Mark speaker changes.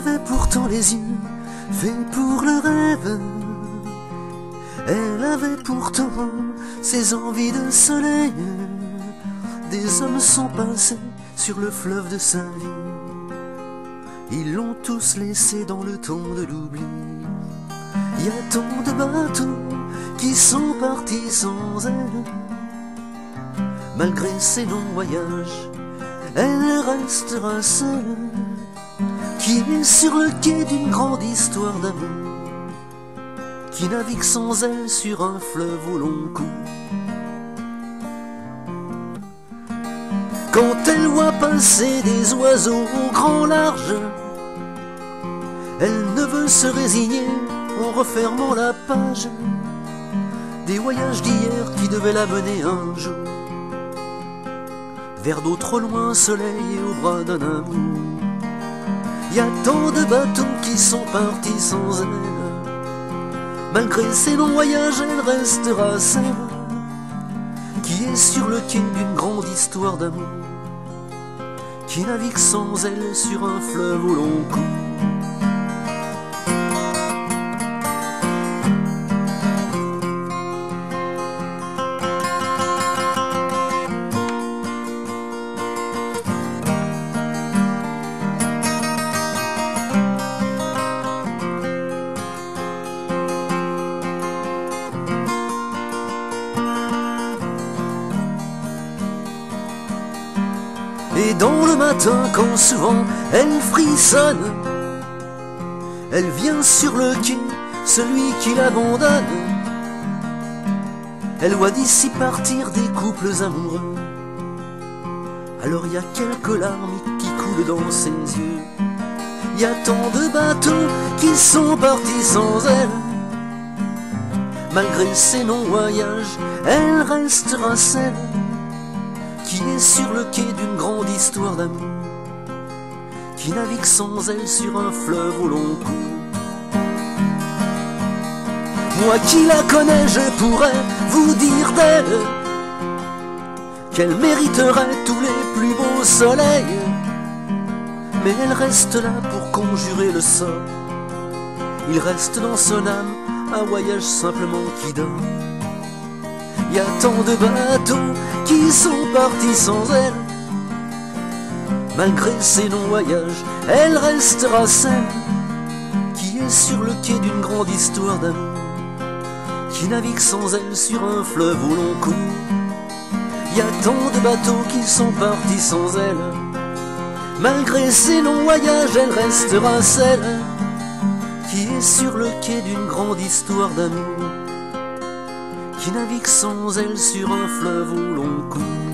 Speaker 1: avait pourtant les yeux faits pour le rêve. Elle avait pourtant ses envies de soleil. Des hommes sont passés sur le fleuve de sa vie. Ils l'ont tous laissé dans le temps de l'oubli. Il y a tant de bateaux qui sont partis sans elle. Malgré ses longs voyages, elle restera seule, qui est sur le quai d'une grande histoire d'amour, qui navigue sans elle sur un fleuve au long cours. Quand elle voit passer des oiseaux au grand large, elle ne veut se résigner en refermant la page des voyages d'hier qui devaient la mener un jour vers d'autres loin soleil et au bras d'un amour. Il y a tant de bateaux qui sont partis sans elle. Malgré ses longs voyages, elle restera celle qui est sur le quai d'une grande histoire d'amour, qui navigue sans elle sur un fleuve au long cours. Et dans le matin, quand souvent elle frissonne, elle vient sur le quai, celui qui l'abandonne. Elle voit d'ici partir des couples amoureux. Alors il y a quelques larmes qui coulent dans ses yeux. Il y a tant de bateaux qui sont partis sans elle. Malgré ses longs voyages, elle restera celle qui est sur le quai d'une grande histoire d'amour, qui navigue sans elle sur un fleuve au long cours. Moi qui la connais, je pourrais vous dire d'elle qu'elle mériterait tous les plus beaux soleils, mais elle reste là pour conjurer le sort. Il reste dans son âme un voyage simplement qui dort. Il y a tant de bateaux qui sont partis sans elle. Malgré ses longs voyages, elle restera celle qui est sur le quai d'une grande histoire d'amour, qui navigue sans elle sur un fleuve au long cours. Il y a tant de bateaux qui sont partis sans elle. Malgré ses longs voyages, elle restera celle qui est sur le quai d'une grande histoire d'amour, qui navigue sans elle sur un fleuve au long cours.